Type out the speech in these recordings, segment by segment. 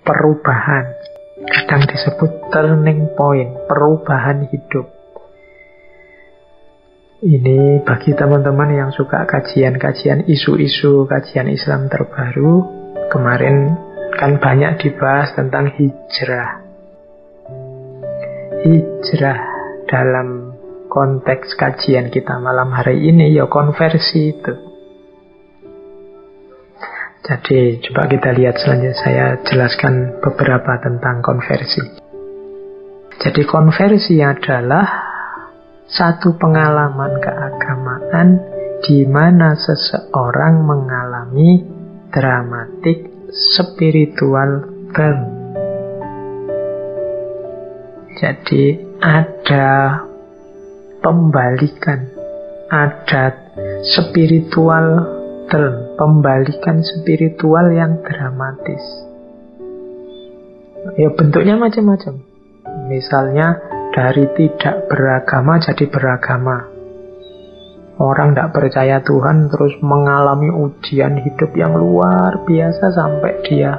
perubahan. Kadang disebut turning point, perubahan hidup. Ini bagi teman-teman yang suka kajian-kajian isu-isu, kajian Islam terbaru. Kemarin kan banyak dibahas tentang hijrah. Hijrah dalam konteks kajian kita malam hari ini ya konversi itu. Jadi coba kita lihat selanjutnya, saya jelaskan beberapa tentang konversi. Jadi konversi adalah satu pengalaman keagamaan di mana seseorang mengalami dramatik spiritual turn. Jadi ada pembalikan, ada spiritual turn, pembalikan spiritual yang dramatis. Ya bentuknya macam-macam. Misalnya dari tidak beragama jadi beragama. Orang tidak percaya Tuhan terus mengalami ujian hidup yang luar biasa sampai dia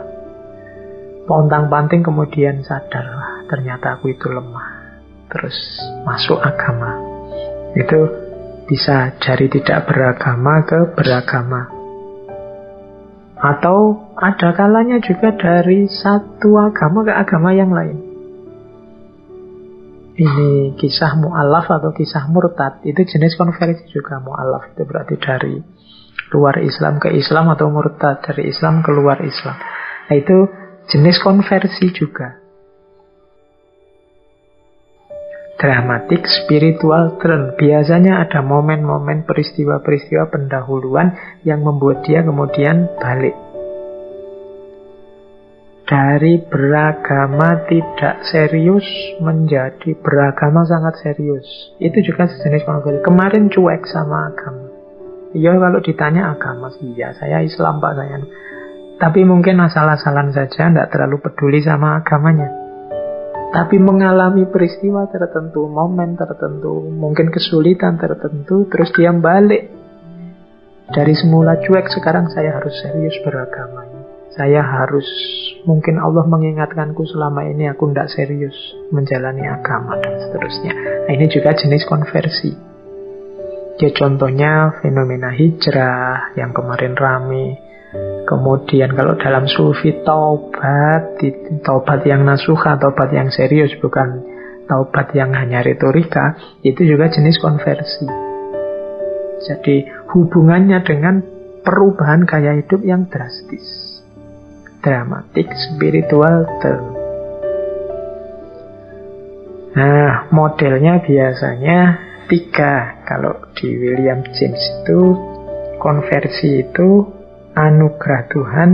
pontang-panting kemudian sadar, wah, ternyata aku itu lemah. Terus masuk agama. Itu bisa dari tidak beragama ke beragama. Atau ada kalanya juga dari satu agama ke agama yang lain. Ini kisah mu'alaf atau kisah murtad. Itu jenis konversi juga. Mu'alaf itu berarti dari luar Islam ke Islam, atau murtad dari Islam keluar Islam. Nah, itu jenis konversi juga. Dramatic spiritual turn. Biasanya ada momen-momen peristiwa-peristiwa pendahuluan yang membuat dia kemudian balik. Dari beragama tidak serius menjadi beragama sangat serius. Itu juga sejenis konversi. Kemarin cuek sama agama. Ya kalau ditanya agama sih, ya saya Islam Pak, saya. Tapi mungkin asal-asalan saja, tidak terlalu peduli sama agamanya. Tapi mengalami peristiwa tertentu, momen tertentu, mungkin kesulitan tertentu, terus dia balik. Dari semula cuek, sekarang saya harus serius beragamanya. Saya harus, mungkin Allah mengingatkanku selama ini aku tidak serius menjalani agama dan seterusnya. Nah, ini juga jenis konversi. Ya, contohnya fenomena hijrah yang kemarin rame. Kemudian kalau dalam sufi taubat yang nasuha, taubat yang serius, bukan taubat yang hanya retorika, itu juga jenis konversi. Jadi hubungannya dengan perubahan gaya hidup yang drastis. Dramatic spiritual turn. Nah, modelnya biasanya 3. Kalau di William James itu, konversi itu anugerah Tuhan.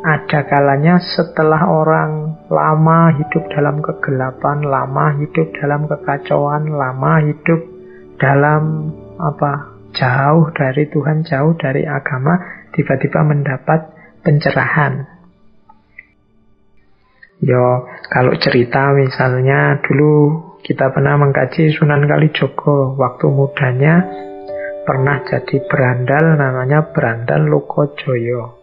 Ada kalanya setelah orang lama hidup dalam kegelapan, lama hidup dalam kekacauan, lama hidup dalam jauh dari Tuhan, jauh dari agama, tiba-tiba mendapat pencerahan. Yo, kalau cerita misalnya dulu kita pernah mengkaji Sunan Kalijogo. Waktu mudanya pernah jadi berandal, namanya Berandal Lokojoyo.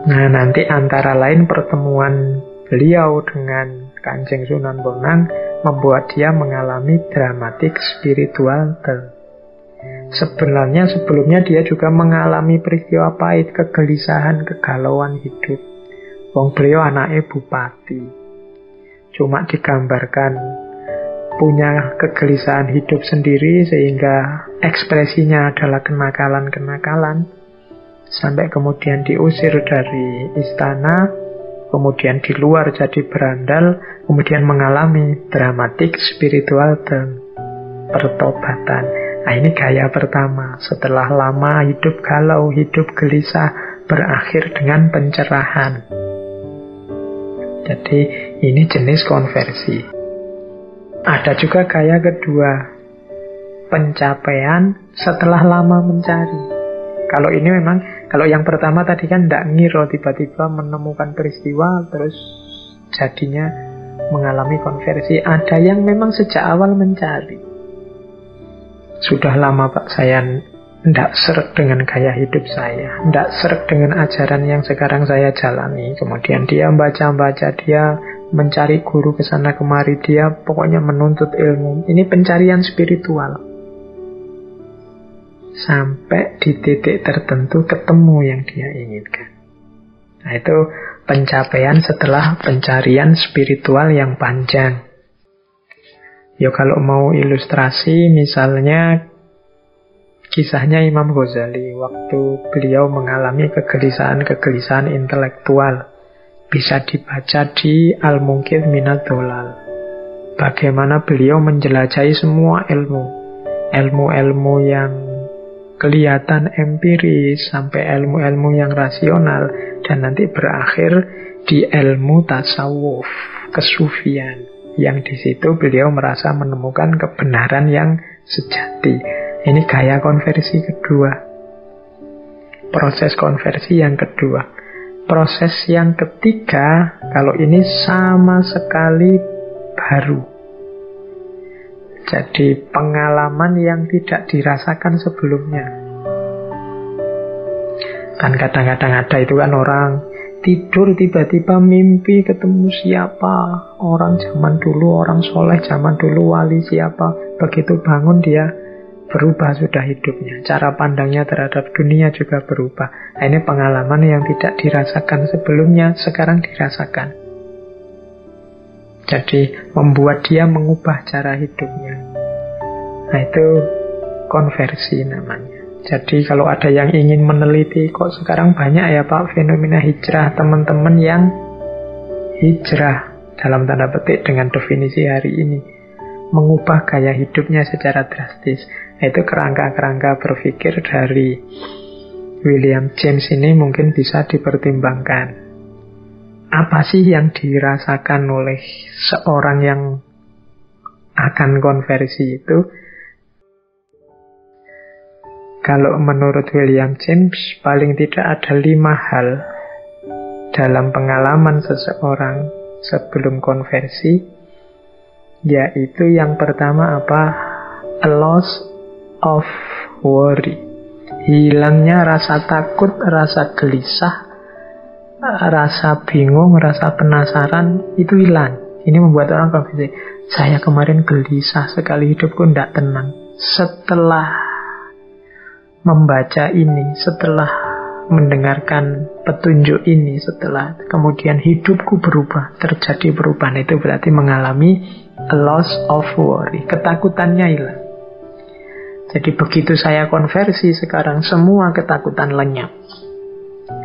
Nah, nanti antara lain pertemuan beliau dengan Kanjeng Sunan Bonang membuat dia mengalami dramatic spiritual turn. Sebenarnya sebelumnya dia juga mengalami peristiwa pahit, kegelisahan, kegalauan hidup. Wong beliau anaknya bupati. Cuma digambarkan punya kegelisahan hidup sendiri sehingga ekspresinya adalah kenakalan-kenakalan. Sampai kemudian diusir dari istana, kemudian di luar jadi berandal, kemudian mengalami dramatic spiritual turn, pertobatan. Nah, ini gaya pertama. Setelah lama hidup galau, hidup gelisah, berakhir dengan pencerahan. Jadi ini jenis konversi. Ada juga gaya kedua, pencapaian setelah lama mencari. Kalau ini memang, kalau yang pertama tadi kan tidak ngiro, tiba-tiba menemukan peristiwa terus jadinya mengalami konversi. Ada yang memang sejak awal mencari. Sudah lama Pak saya Tidak seret dengan gaya hidup saya, tidak seret dengan ajaran yang sekarang saya jalani. Kemudian dia baca-baca, dia mencari guru ke sana kemari, dia pokoknya menuntut ilmu. Ini pencarian spiritual. Sampai di titik tertentu ketemu yang dia inginkan. Nah, itu pencapaian setelah pencarian spiritual yang panjang. Ya kalau mau ilustrasi, misalnya kisahnya Imam Ghazali waktu beliau mengalami kegelisahan-kegelisahan intelektual. Bisa dibaca di Al-Munqidh Minadh Dhalal. Bagaimana beliau menjelajahi semua ilmu. Ilmu-ilmu yang kelihatan empiris sampai ilmu-ilmu yang rasional. Dan nanti berakhir di ilmu tasawuf, kesufian. Yang di situ beliau merasa menemukan kebenaran yang sejati. Ini gaya konversi kedua. Proses konversi yang kedua. Proses yang ketiga, kalau ini sama sekali baru. Jadi pengalaman yang tidak dirasakan sebelumnya. Kan kadang-kadang ada itu kan orang tidur tiba-tiba mimpi ketemu siapa. Orang zaman dulu, orang soleh zaman dulu, wali siapa. Begitu bangun dia berubah sudah hidupnya. Cara pandangnya terhadap dunia juga berubah. Nah, ini pengalaman yang tidak dirasakan sebelumnya, sekarang dirasakan. Jadi membuat dia mengubah cara hidupnya. Nah, itu konversi namanya. Jadi kalau ada yang ingin meneliti, kok sekarang banyak ya Pak fenomena hijrah, teman-teman yang hijrah dalam tanda petik dengan definisi hari ini, mengubah gaya hidupnya secara drastis. Itu kerangka-kerangka berpikir dari William James ini mungkin bisa dipertimbangkan. Apa sih yang dirasakan oleh seorang yang akan konversi itu? Kalau menurut William James, paling tidak ada 5 hal dalam pengalaman seseorang sebelum konversi, yaitu yang pertama apa? A loss of worry. Hilangnya rasa takut, rasa gelisah, rasa bingung, rasa penasaran, itu hilang. Ini membuat orang konversi. Saya kemarin gelisah sekali, hidupku tidak tenang. Setelah membaca ini, setelah mendengarkan petunjuk ini, setelah kemudian hidupku berubah, terjadi perubahan, itu berarti mengalami a loss of worry. Ketakutannya hilang. Jadi begitu saya konversi sekarang, semua ketakutan lenyap.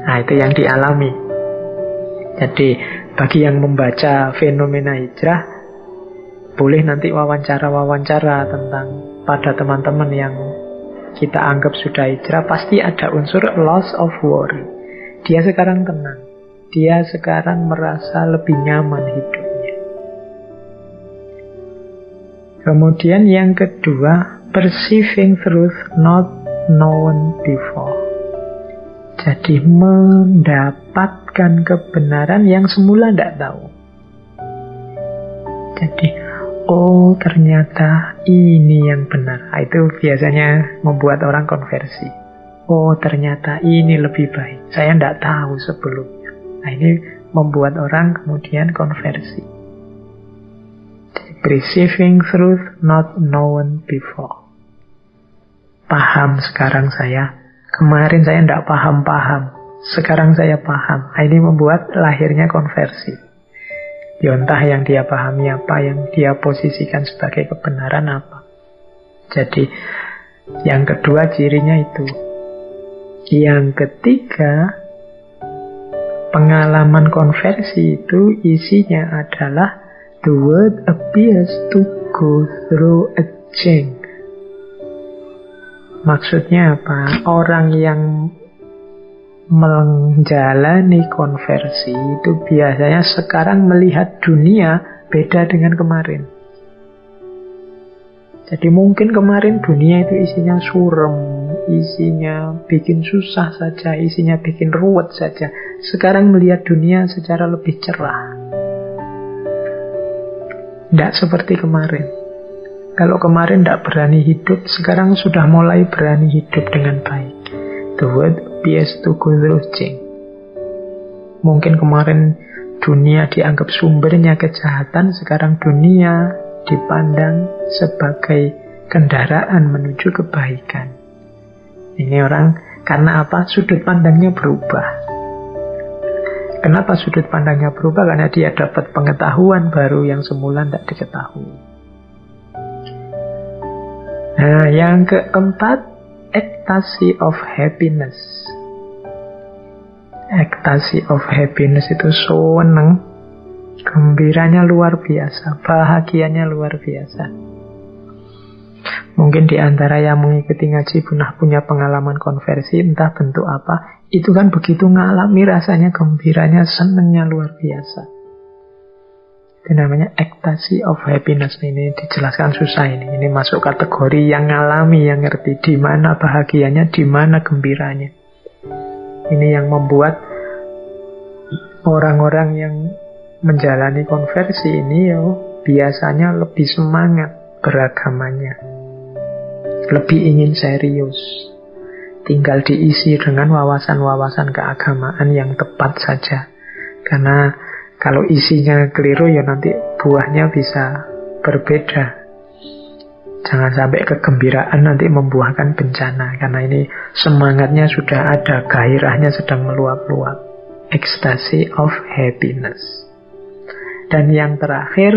Nah, itu yang dialami. Jadi bagi yang membaca fenomena hijrah, boleh nanti wawancara-wawancara tentang pada teman-teman yang kita anggap sudah hijrah, pasti ada unsur loss of worry. Dia sekarang tenang. Dia sekarang merasa lebih nyaman hidupnya. Kemudian yang kedua, perceiving truth not known before. Jadi mendapatkan kebenaran yang semula tidak tahu. Jadi oh ternyata ini yang benar. Itu biasanya membuat orang konversi. Oh ternyata ini lebih baik. Saya tidak tahu sebelumnya. Nah ini membuat orang kemudian konversi. Perceiving truth not known before. Paham sekarang saya. Kemarin saya tidak paham-paham. Sekarang saya paham. Nah, ini membuat lahirnya konversi. Ya entah yang dia pahami apa, yang dia posisikan sebagai kebenaran apa. Jadi yang kedua cirinya itu. Yang ketiga, pengalaman konversi itu isinya adalah the world appears to go through a change. Maksudnya apa? Orang yang menjalani konversi itu biasanya sekarang melihat dunia beda dengan kemarin. Jadi mungkin kemarin dunia itu isinya suram, isinya bikin susah saja, isinya bikin ruwet saja. Sekarang melihat dunia secara lebih cerah. Tidak seperti kemarin. Kalau kemarin tidak berani hidup, sekarang sudah mulai berani hidup dengan baik. The world appears to go through change. Mungkin kemarin dunia dianggap sumbernya kejahatan, sekarang dunia dipandang sebagai kendaraan menuju kebaikan. Ini orang, karena apa? Sudut pandangnya berubah. Kenapa sudut pandangnya berubah? Karena dia dapat pengetahuan baru yang semula tidak diketahui. Nah, yang keempat, ecstasy of happiness. Ecstasy of happiness itu seneng, gembiranya luar biasa, bahagianya luar biasa. Mungkin di antara yang mengikuti ngaji pernah punya pengalaman konversi, entah bentuk apa, itu kan begitu ngalami rasanya gembiranya, senengnya luar biasa. Itu namanya ecstasy of happiness. Ini dijelaskan susah ini. Ini masuk kategori yang ngalami, yang ngerti di mana bahagianya, di mana gembiranya. Ini yang membuat orang-orang yang menjalani konversi ini biasanya lebih semangat beragamanya. Lebih ingin serius. Tinggal diisi dengan wawasan-wawasan keagamaan yang tepat saja. Karena kalau isinya keliru ya nanti buahnya bisa berbeda. Jangan sampai kegembiraan nanti membuahkan bencana. Karena ini semangatnya sudah ada, gairahnya sedang meluap-luap. Ecstasy of happiness. Dan yang terakhir,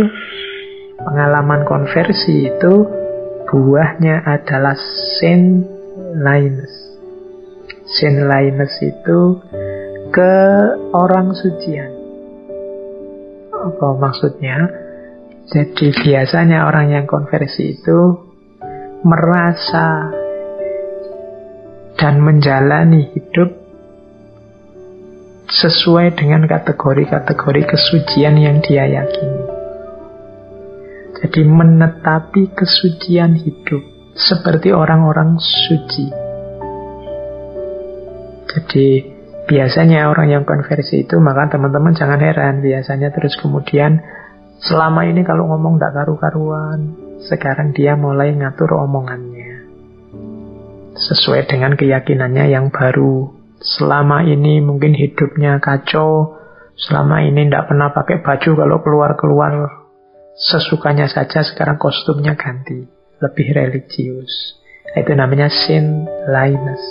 pengalaman konversi itu buahnya adalah saintliness. Saintliness itu ke orang sucian. Apa maksudnya? Jadi biasanya orang yang konversi itu merasa dan menjalani hidup sesuai dengan kategori-kategori kesucian yang dia yakini. Jadi menetapi kesucian hidup seperti orang-orang suci. Jadi biasanya orang yang konversi itu, maka teman-teman jangan heran, biasanya terus kemudian selama ini kalau ngomong tidak karu-karuan, sekarang dia mulai ngatur omongannya sesuai dengan keyakinannya yang baru. Selama ini mungkin hidupnya kacau, selama ini tidak pernah pakai baju, kalau keluar-keluar sesukanya saja, sekarang kostumnya ganti, lebih religius. Itu namanya saintliness.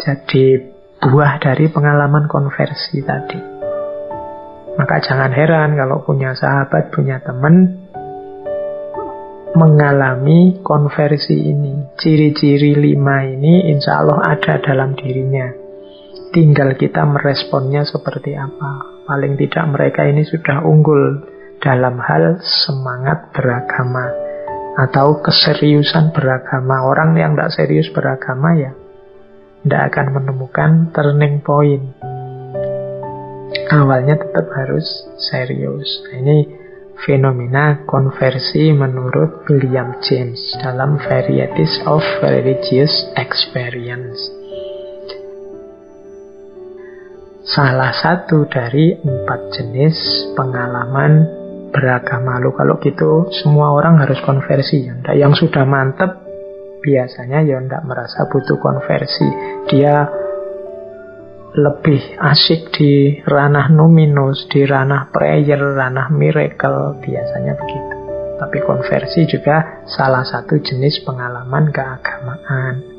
Jadi buah dari pengalaman konversi tadi. Maka jangan heran kalau punya sahabat, punya teman mengalami konversi ini. Ciri-ciri 5 ini insya Allah ada dalam dirinya. Tinggal kita meresponnya seperti apa. Paling tidak mereka ini sudah unggul dalam hal semangat beragama atau keseriusan beragama. Orang yang tidak serius beragama ya tidak akan menemukan turning point. Awalnya tetap harus serius. Nah, ini fenomena konversi menurut William James dalam Varieties of Religious Experience. Salah satu dari 4 jenis pengalaman beragama. Lalu kalau gitu semua orang harus konversi. Yang sudah mantep biasanya ya tidak merasa butuh konversi. Dia lebih asik di ranah numinus, di ranah prayer, ranah miracle, biasanya begitu. Tapi konversi juga salah satu jenis pengalaman keagamaan.